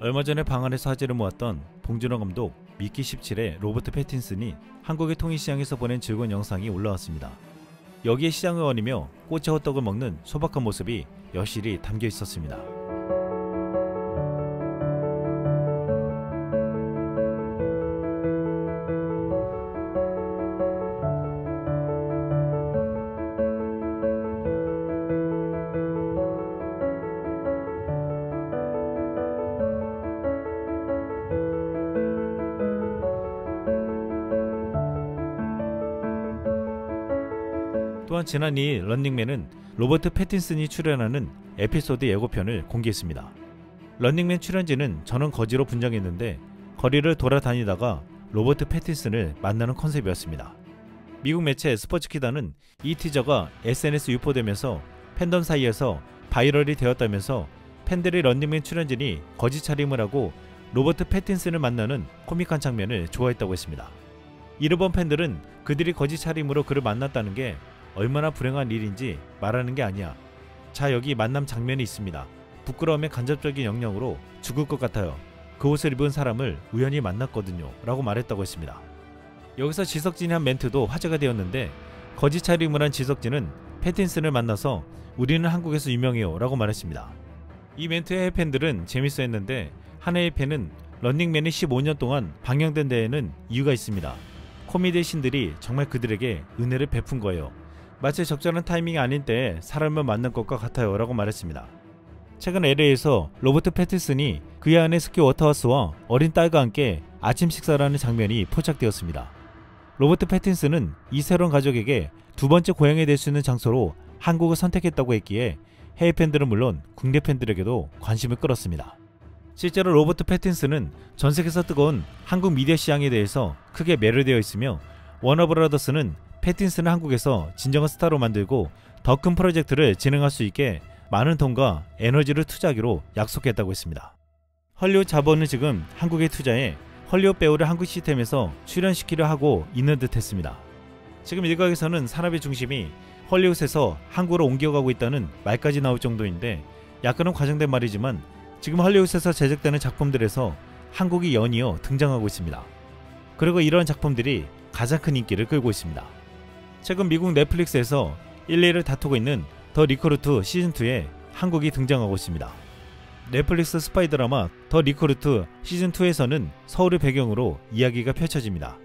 얼마 전에 방 안에서 화제를 모았던 봉준호 감독 미키 17의 로버트 패틴슨이 한국의 통일시장에서 보낸 즐거운 영상이 올라왔습니다. 여기에 시장을 거니며 꽃에 호떡을 먹는 소박한 모습이 여실히 담겨 있었습니다. 또한 지난 2일 런닝맨은 로버트 패틴슨이 출연하는 에피소드 예고편을 공개했습니다. 런닝맨 출연진은 전원 거지로 분장했는데 거리를 돌아다니다가 로버트 패틴슨을 만나는 컨셉이었습니다. 미국 매체 스포츠키다는 이 티저가 SNS 유포되면서 팬덤 사이에서 바이럴이 되었다면서 팬들이 런닝맨 출연진이 거지 차림을 하고 로버트 패틴슨을 만나는 코믹한 장면을 좋아했다고 했습니다. 이를 본 팬들은 그들이 거지 차림으로 그를 만났다는 게 얼마나 불행한 일인지 말하는 게 아니야. 자, 여기 만남 장면이 있습니다. 부끄러움의 간접적인 영향으로 죽을 것 같아요. 그 옷을 입은 사람을 우연히 만났거든요 라고 말했다고 했습니다. 여기서 지석진이 한 멘트도 화제가 되었는데 거지 차림을 한 지석진은 패틴슨을 만나서 우리는 한국에서 유명해요 라고 말했습니다. 이 멘트의 팬들은 재밌어 했는데 한 해의 팬은 런닝맨이 15년 동안 방영된 데에는 이유가 있습니다. 코미디의 신들이 정말 그들에게 은혜를 베푼 거예요. 마치 적절한 타이밍이 아닌 때에 사람을 만난 것과 같아요 라고 말했습니다. 최근 LA에서 로버트 패틴슨이 그의 아내 스키 워터하우스와 어린 딸과 함께 아침 식사를 하는 장면이 포착되었습니다. 로버트 패틴슨은 이 새로운 가족에게 두 번째 고향이 될 수 있는 장소로 한국을 선택했다고 했기에 해외 팬들은 물론 국내 팬들에게도 관심을 끌었습니다. 실제로 로버트 패틴슨은 전세계에서 뜨거운 한국 미디어 시장에 대해서 크게 매료되어 있으며 워너브라더스는 패틴슨을 한국에서 진정한 스타로 만들고 더 큰 프로젝트를 진행할 수 있게 많은 돈과 에너지를 투자하기로 약속했다고 했습니다. 헐리우드 자본은 지금 한국에 투자해 헐리우드 배우를 한국 시스템에서 출연시키려 하고 있는 듯 했습니다. 지금 일각에서는 산업의 중심이 헐리우드에서 한국으로 옮겨가고 있다는 말까지 나올 정도인데 약간은 과장된 말이지만 지금 헐리우드에서 제작되는 작품들에서 한국이 연이어 등장하고 있습니다. 그리고 이런 작품들이 가장 큰 인기를 끌고 있습니다. 최근 미국 넷플릭스에서 1, 2를 다투고 있는 더 리크루트 시즌2에 한국이 등장하고 있습니다. 넷플릭스 스파이 드라마 더 리크루트 시즌2에서는 서울을 배경으로 이야기가 펼쳐집니다.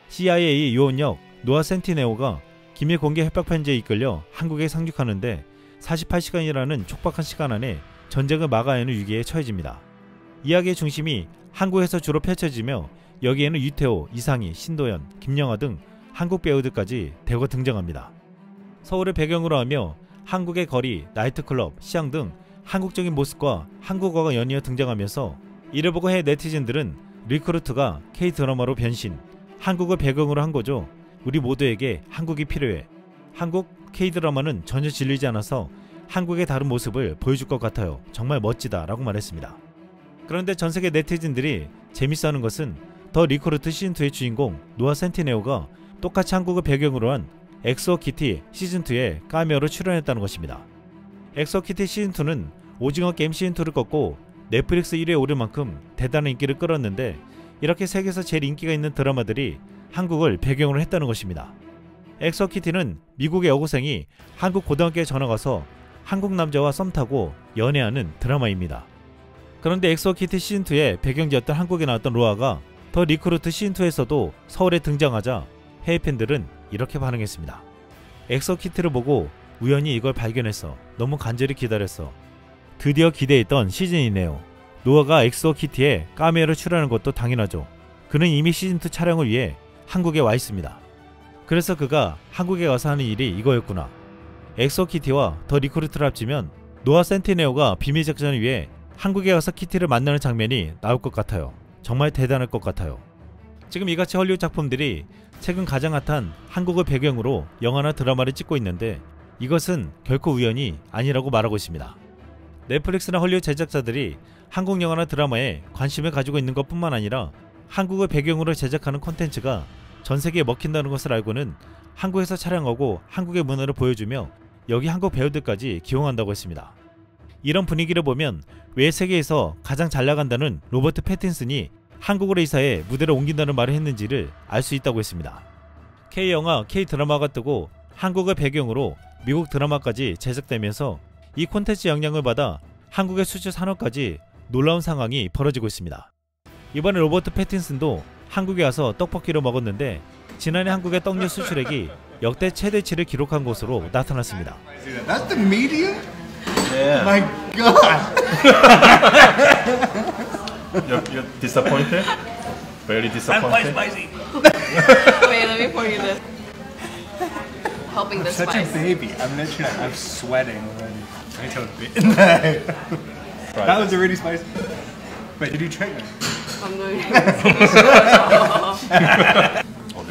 CIA 요원역 노아 센티네오가 기밀 공개 협박 편지에 이끌려 한국에 상륙하는데 48시간이라는 촉박한 시간 안에 전쟁을 막아야 하는 위기에 처해집니다. 이야기의 중심이 한국에서 주로 펼쳐지며 여기에는 유태호, 이상희, 신도연, 김영하 등 한국 배우들까지 대거 등장합니다. 서울을 배경으로 하며 한국의 거리, 나이트클럽, 시장 등 한국적인 모습과 한국어가 연이어 등장하면서 이를 보고 해외 네티즌들은 리크루트가 K-드라마로 변신, 한국을 배경으로 한 거죠. 우리 모두에게 한국이 필요해. 한국 K-드라마는 전혀 질리지 않아서 한국의 다른 모습을 보여줄 것 같아요. 정말 멋지다 라고 말했습니다. 그런데 전세계 네티즌들이 재밌어하는 것은 더 리크루트 시즌2의 주인공 노아 센티네오가 똑같이 한국을 배경으로 한 엑소 키티 시즌2에 카메오로 출연했다는 것입니다. 엑소 키티 시즌2는 오징어 게임 시즌2를 꺾고 넷플릭스 1위에 오를 만큼 대단한 인기를 끌었는데 이렇게 세계에서 제일 인기가 있는 드라마들이 한국을 배경으로 했다는 것입니다. 엑소 키티는 미국의 여고생이 한국 고등학교에 전학가서 한국 남자와 썸 타고 연애하는 드라마입니다. 그런데 엑소 키티 시즌2의 배경지였던 한국에 나왔던 로아가 더 리크루트 시즌2에서도 서울에 등장하자 해외 팬들은 이렇게 반응했습니다. 엑소 키티를 보고 우연히 이걸 발견했어. 너무 간절히 기다렸어. 드디어 기대했던 시즌이네요. 노아가 엑소 키티에 카메오로 출연하는 것도 당연하죠. 그는 이미 시즌2 촬영을 위해 한국에 와 있습니다. 그래서 그가 한국에 가서 하는 일이 이거였구나. 엑소 키티와 더 리크루트를 합치면 노아 센티네오가 비밀 작전을 위해 한국에 가서 키티를 만나는 장면이 나올 것 같아요. 정말 대단할 것 같아요. 지금 이같이 헐리우드 작품들이 최근 가장 핫한 한국을 배경으로 영화나 드라마를 찍고 있는데 이것은 결코 우연이 아니라고 말하고 있습니다. 넷플릭스나 헐리우드 제작자들이 한국 영화나 드라마에 관심을 가지고 있는 것뿐만 아니라 한국을 배경으로 제작하는 콘텐츠가 전세계에 먹힌다는 것을 알고는 한국에서 촬영하고 한국의 문화를 보여주며 여기 한국 배우들까지 기용한다고 했습니다. 이런 분위기를 보면 왜 세계에서 가장 잘 나간다는 로버트 패틴슨이 한국으로 이사해 무대를 옮긴다는 말을 했는지를 알 수 있다고 했습니다. K영화, K드라마가 뜨고 한국을 배경으로 미국 드라마까지 제작되면서 이 콘텐츠 영향을 받아 한국의 수출 산업까지 놀라운 상황이 벌어지고 있습니다. 이번에 로버트 패틴슨도 한국에 와서 떡볶이를 먹었는데 지난해 한국의 떡류 수출액이 역대 최대치를 기록한 것으로 나타났습니다. That's the medium? Yeah. My God. You're disappointed? Very disappointed? spicy. Wait, let me pour you this. Helping the Such spice. a baby. I'm sweating already. I told it. That was already spicy. Wait, did you try that? I'm doing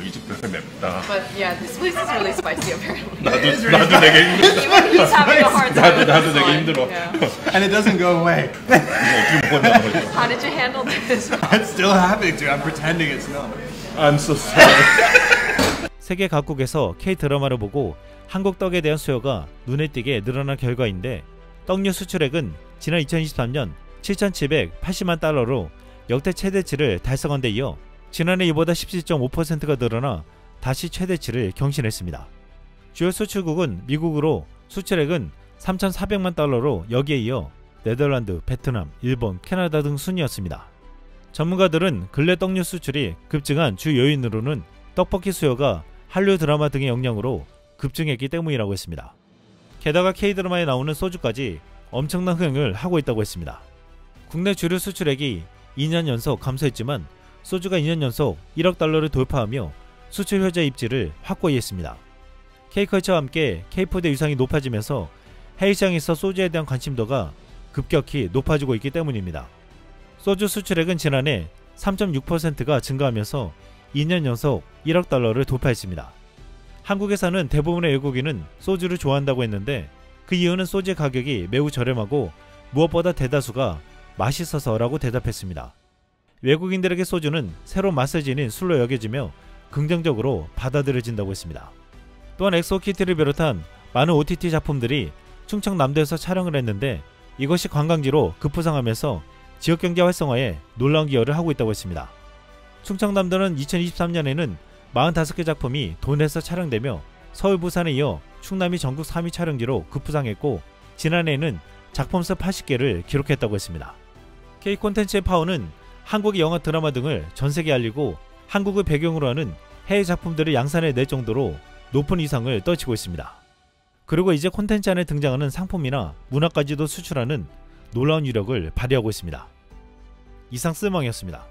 이 집 되게 맵다. But yeah, this place is really spicy apparently. 나도 되게 힘들어. Even he's having a hard time. 나도 with this 되게 one. 힘들어. Yeah. And it doesn't go away. 이거 어떻게 먹었냐는 거지. How did you handle this? It's still happening to me. I'm pretending it's not. I'm so sorry. 세계 각국에서 K-드라마를 보고 한국 떡에 대한 수요가 눈에 띄게 늘어난 결과인데 떡류 수출액은 지난 2023년 7,780만 달러로 역대 최대치를 달성한 데 이어 지난해 이보다 17.5%가 늘어나 다시 최대치를 경신했습니다. 주요 수출국은 미국으로 수출액은 3,400만 달러로 여기에 이어 네덜란드, 베트남, 일본, 캐나다 등 순이었습니다. 전문가들은 근래 떡류 수출이 급증한 주 요인으로는 떡볶이 수요가 한류 드라마 등의 영향으로 급증했기 때문이라고 했습니다. 게다가 K드라마에 나오는 소주까지 엄청난 흥행을 하고 있다고 했습니다. 국내 주류 수출액이 2년 연속 감소했지만 소주가 2년 연속 1억 달러를 돌파하며 수출 효자 입지를 확고히 했습니다. K컬처와 함께 K푸드 위상이 높아지면서 해외 시장에서 소주에 대한 관심도가 급격히 높아지고 있기 때문입니다. 소주 수출액은 지난해 3.6%가 증가하면서 2년 연속 1억 달러를 돌파했습니다. 한국에 사는 대부분의 외국인은 소주를 좋아한다고 했는데 그 이유는 소주의 가격이 매우 저렴하고 무엇보다 대다수가 맛있어서라고 대답했습니다. 외국인들에게 소주는 새로운 맛을 지닌 술로 여겨지며 긍정적으로 받아들여진다고 했습니다. 또한 엑소키티를 비롯한 많은 OTT 작품들이 충청남도에서 촬영을 했는데 이것이 관광지로 급부상하면서 지역경제 활성화에 놀라운 기여를 하고 있다고 했습니다. 충청남도는 2023년에는 45개 작품이 도내에서 촬영되며 서울, 부산에 이어 충남이 전국 3위 촬영지로 급부상했고 지난해에는 작품수 80개를 기록했다고 했습니다. K콘텐츠의 파워는 한국의 영화, 드라마 등을 전세계에 알리고 한국을 배경으로 하는 해외 작품들을 양산해 낼 정도로 높은 위상을 떨치고 있습니다. 그리고 이제 콘텐츠 안에 등장하는 상품이나 문화까지도 수출하는 놀라운 위력을 발휘하고 있습니다. 이상 쓸멍이었습니다.